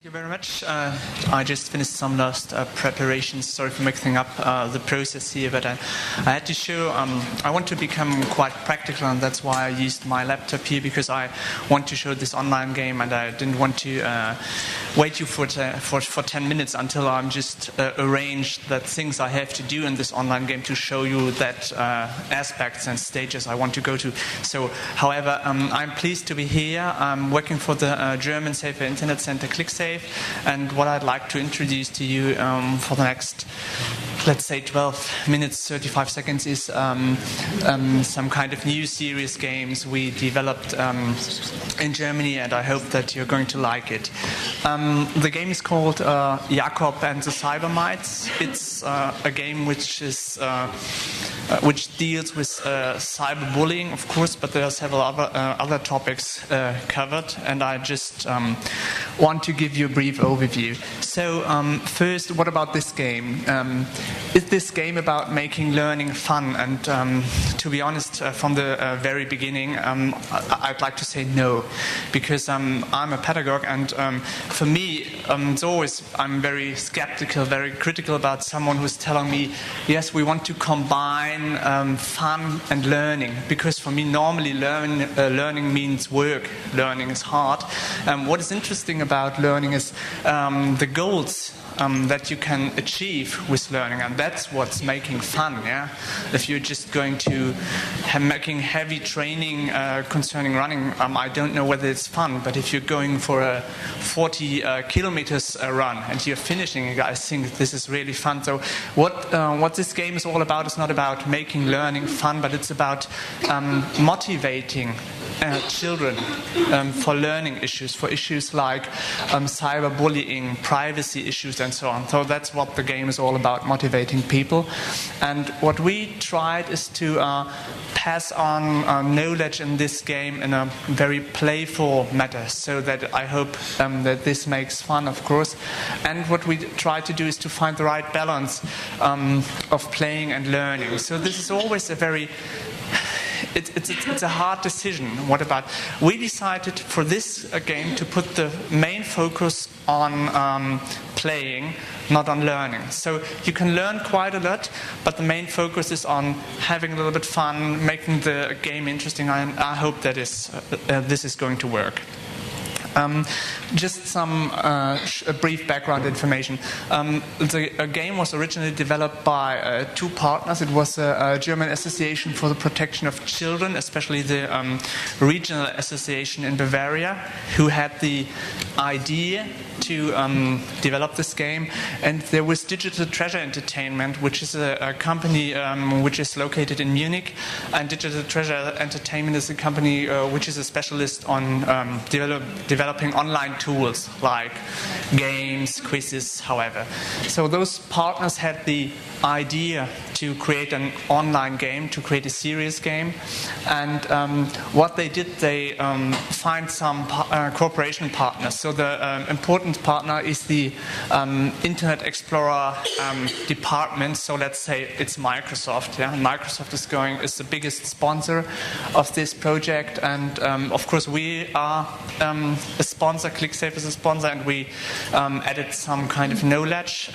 Thank you very much. I just finished some last preparations. Sorry for mixing up the process here, but I had to show I want to become quite practical, and that's why I used my laptop here, because I want to show this online game, and I didn't want to wait you for 10 minutes until I'm just arranged that things I have to do in this online game to show you that aspects and stages I want to go to. So, however, I'm pleased to be here. I'm working for the German Safer Internet Center ClickSafe. And what I'd like to introduce to you for the next, let's say, 12 minutes, 35 seconds is some kind of new serious games we developed in Germany, and I hope that you're going to like it. The game is called Jakob and the Cybermites. It's a game which deals with cyberbullying, of course, but there are several other topics covered, and I just want to give you a brief overview. So first, what about this game? Is this game about making learning fun? And to be honest, from the very beginning, I'd like to say no, because I'm a pedagogue, and for me, it's always, I'm very skeptical, very critical about someone who's telling me, yes, we want to combine fun and learning, because for me, normally learning means work. Learning is hard. What is interesting about learning is the goals that you can achieve with learning, and that's what's making fun. Yeah, if you're just going to making heavy training concerning running, I don't know whether it's fun. But if you're going for a 40 kilometers run and you're finishing it, I think this is really fun. So what this game is all about is not about making learning fun, but it's about motivating children for learning issues, for issues like cyberbullying, privacy issues, and so on. So that's what the game is all about, motivating people. And what we tried is to pass on knowledge in this game in a very playful manner, so that I hope that this makes fun, of course. And what we try to do is to find the right balance of playing and learning. So this is always a very It's a hard decision. What about? We decided for this game to put the main focus on playing, not on learning. So you can learn quite a lot, but the main focus is on having a little bit fun, making the game interesting. I hope that this is going to work. Just some brief background information. The game was originally developed by two partners. It was a German Association for the Protection of Children, especially the Regional Association in Bavaria, who had the idea to develop this game. And there was Digital Treasure Entertainment, which is a company which is located in Munich. And Digital Treasure Entertainment is a company which is a specialist on developing online tools like games, quizzes, however. So those partners had the idea to create an online game, to create a serious game. And what they did, they find some cooperation partners. So the important partner is the Internet Explorer department. So let's say it's Microsoft. Yeah? Microsoft is the biggest sponsor of this project. And of course, we are a sponsor. ClickSafe is a sponsor, and we added some kind of knowledge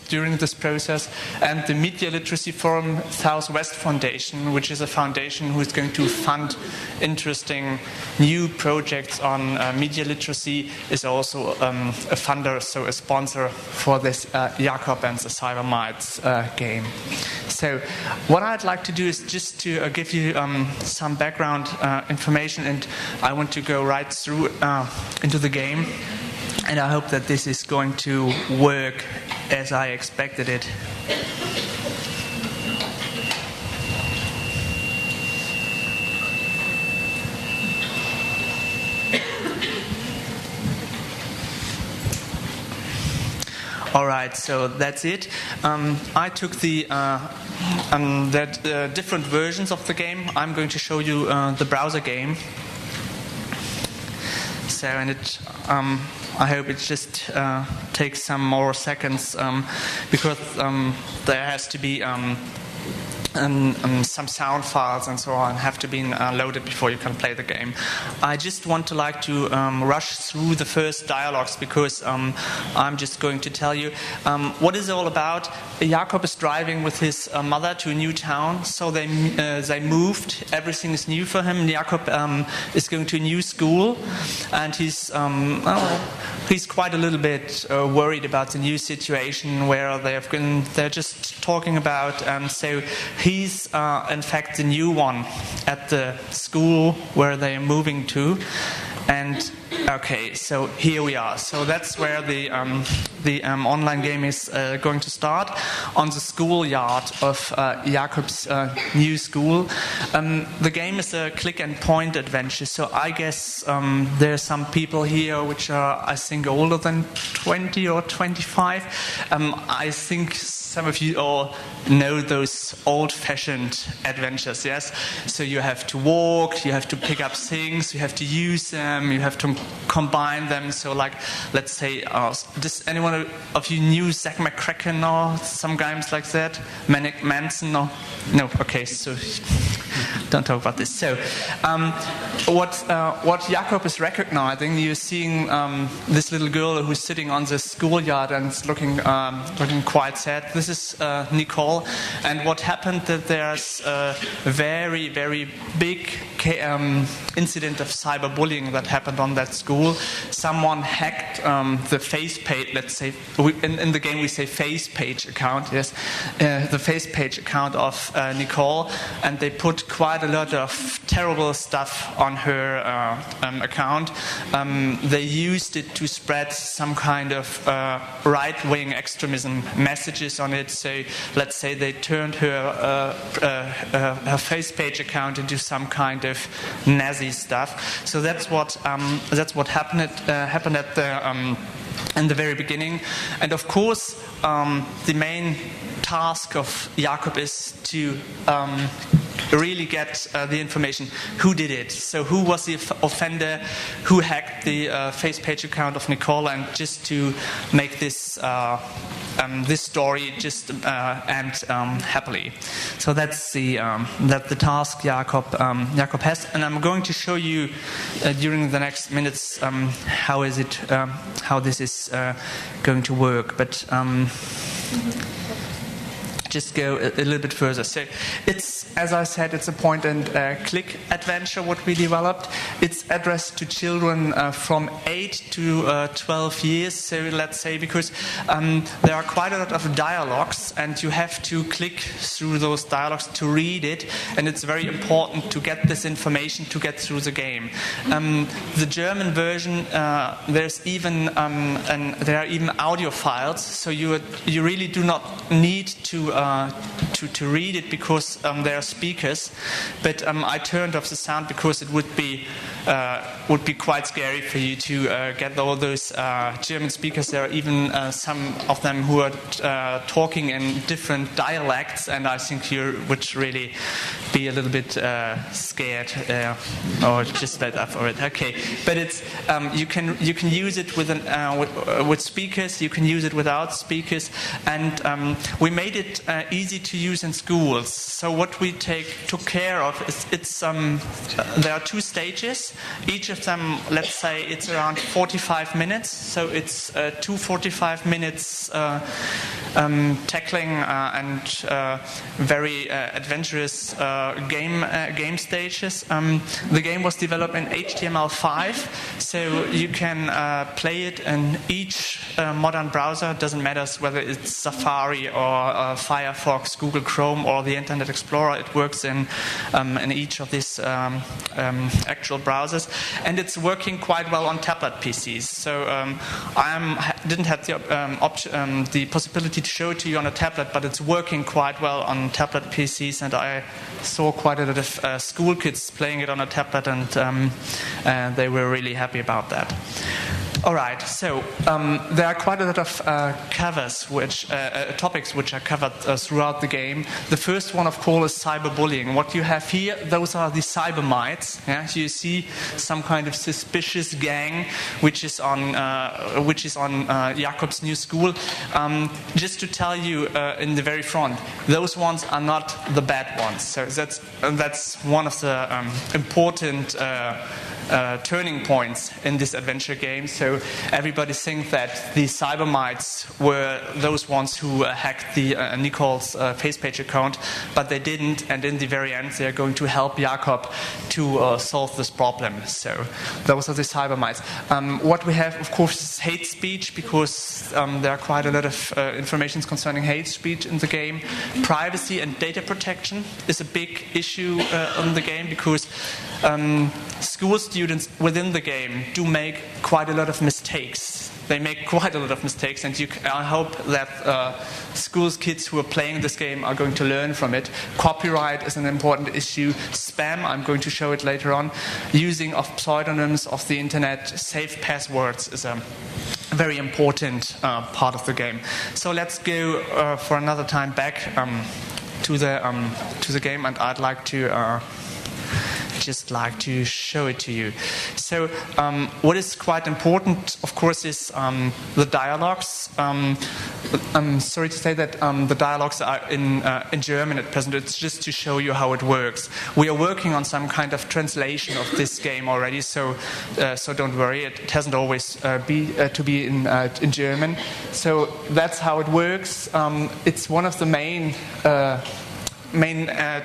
during this process. And the Media Literacy Forum Southwest Foundation, which is a foundation who is going to fund interesting new projects on media literacy, is also a funder, so a sponsor for this Jakob and the Cybermites game. So what I'd like to do is just to give you some background information, and I want to go right through into the game, and I hope that this is going to work as I expected it. All right, so that's it. I took the different versions of the game. I'm going to show you the browser game. So, and it, I hope it just takes some more seconds because there has to be some sound files and so on have to be loaded before you can play the game. I just want to rush through the first dialogues because I'm just going to tell you what is it all about. Jakob is driving with his mother to a new town, so they moved. Everything is new for him. Jakob is going to a new school, and he's quite a little bit worried about the new situation where they're just talking about. So he's in fact the new one at the school where they are moving to. And okay, so here we are. So that's where the online game is going to start, on the schoolyard of Jakob's new school. The game is a click and point adventure. So I guess there are some people here which are, I think, older than 20 or 25. I think some of you all know those old-fashioned adventures, yes? So you have to walk, you have to pick up things, you have to use them, you have to combine them. So like, let's say, does anyone of you knew Zack McCracken or some games like that? Manic Manson or? No, okay, so don't talk about this. So what Jakob is recognizing, you're seeing this little girl who's sitting on the schoolyard and is looking quite sad. This is Nicole, and what happened that there's a very, very big incident of cyberbullying that happened on that school. Someone hacked the face page, let's say, in the game we say face page account, yes, the face page account of Nicole, and they put quite a lot of terrible stuff on her account. They used it to spread some kind of right-wing extremism messages on it. So let's say they turned her face page account into some kind of Nazi stuff. So that's what happened at the in the very beginning. And of course, the main task of Jakob is to really get the information. Who did it? So who was the offender? Who hacked the face page account of Nicole? And just to make this this story just end happily. So that's the task Jakob has, and I'm going to show you during the next minutes how this is going to work. But just go a little bit further. So it's, as I said, it's a point and click adventure what we developed. It's addressed to children from 8 to 12 years, so let's say, because there are quite a lot of dialogues and you have to click through those dialogues to read it, and it's very important to get this information to get through the game. The German version, there's even there are even audio files, so you really do not need to read it because there are speakers, but I turned off the sound because it would be quite scary for you to get all those German speakers. There are even some of them who are talking in different dialects, and I think you would really be a little bit scared or just let up for it. Okay, but it's you can use it with speakers. You can use it without speakers, and we made it easy to use in schools. So what we took care of is there are 2 stages. Each of them, let's say, it's around 45 minutes. So it's 2 45 minutes tackling and very adventurous game stages. The game was developed in HTML5, so you can play it in each modern browser. It doesn't matter whether it's Safari or Firefox, Google Chrome, or the Internet Explorer. It works in each of these actual browsers, and it's working quite well on tablet PCs. So I didn't have the possibility to show it to you on a tablet, but it's working quite well on tablet PCs, and I saw quite a lot of school kids playing it on a tablet, and they were really happy about that. All right, so there are quite a lot of topics which are covered throughout the game. The first one, of course, is cyberbullying. What you have here, those are the cybermites. Yeah? So you see some kind of suspicious gang which is on Jakob's new school. Just to tell you in the very front, those ones are not the bad ones. So that's one of the important turning points in this adventure game. So everybody thinks that the cybermites were those ones who hacked the Nicole's FacePage account, but they didn't, and in the very end they are going to help Jakob to solve this problem. So those are the cybermites. What we have, of course, is hate speech, because there are quite a lot of information concerning hate speech in the game. Privacy and data protection is a big issue in the game, because school students within the game do make quite a lot of mistakes. They make quite a lot of mistakes, and I hope that schools kids who are playing this game are going to learn from it. Copyright is an important issue. Spam, I'm going to show it later on. Using of pseudonyms of the internet, safe passwords is a very important part of the game. So let's go for another time back to the game, and I'd like to show it to you. So what is quite important, of course, is the dialogues. I'm sorry to say that the dialogues are in German at present. It's just to show you how it works. We are working on some kind of translation of this game already, so don't worry. It hasn't always to be in German. So that's how it works. It's one of the main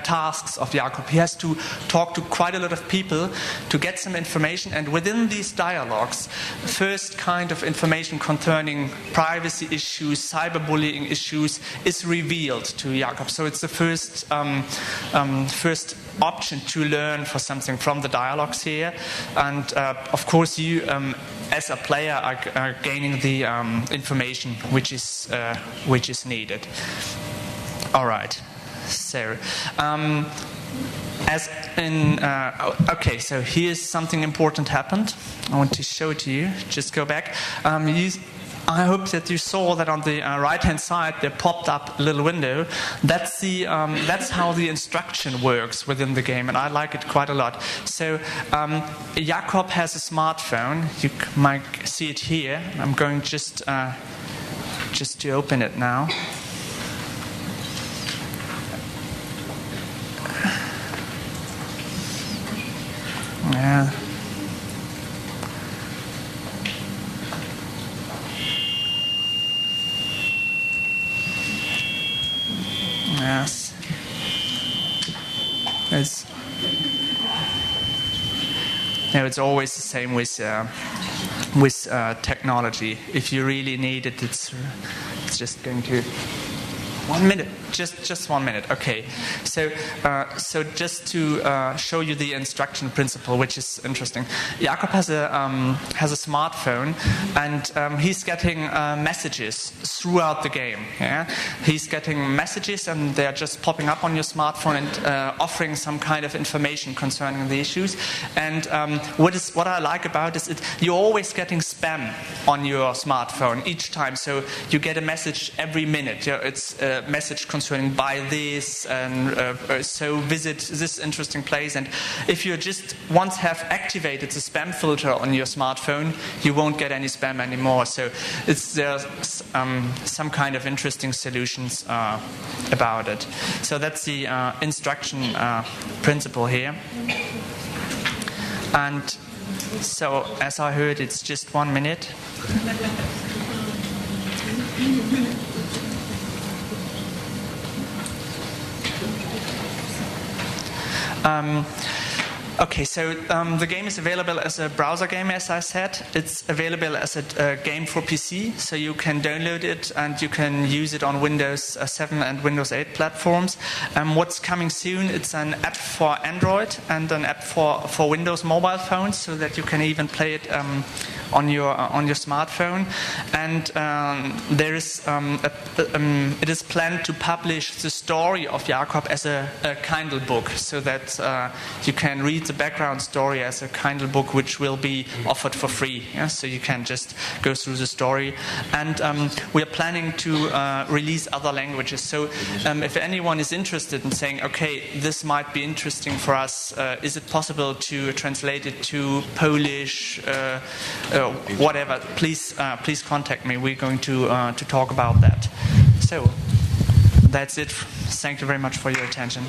tasks of Jakob. He has to talk to quite a lot of people to get some information, and within these dialogues, first kind of information concerning privacy issues, cyberbullying issues is revealed to Jakob. So it's the first option to learn for something from the dialogues here, and of course you as a player are gaining the information which is needed. All right. So, okay, so here's something important happened. I want to show it to you. Just go back. I hope that you saw that on the right-hand side there popped up a little window. That's how the instruction works within the game, and I like it quite a lot. So Jakob has a smartphone. You might see it here. I'm going just to open it now. Yeah. Yes. It's always the same with technology. If you really need it, it's just going to. 1 minute, just 1 minute. Okay, so just to show you the instruction principle, which is interesting. Jakob has a smartphone, and he's getting messages throughout the game. Yeah, he's getting messages, and they're just popping up on your smartphone and offering some kind of information concerning the issues. And what I like about this is you're always getting spam on your smartphone each time. So you get a message every minute. It's message concerning buy this, and so visit this interesting place. And if you just once have activated the spam filter on your smartphone, you won't get any spam anymore. So there's some kind of interesting solutions about it. So that's the instruction principle here. And so as I heard, it's just 1 minute. Okay, so the game is available as a browser game, as I said. It's available as a game for PC, so you can download it and you can use it on Windows 7 and Windows 8 platforms. What's coming soon, it's an app for Android and an app for Windows mobile phones, so that you can even play it on your smartphone. And there is it is planned to publish the story of Jakob as a Kindle book, so that you can read the background story as a Kindle book, which will be offered for free. Yeah? So you can just go through the story. And we are planning to release other languages. So if anyone is interested in saying, okay, this might be interesting for us, is it possible to translate it to Polish, whatever, please contact me. We're going to talk about that. So that's it. Thank you very much for your attention.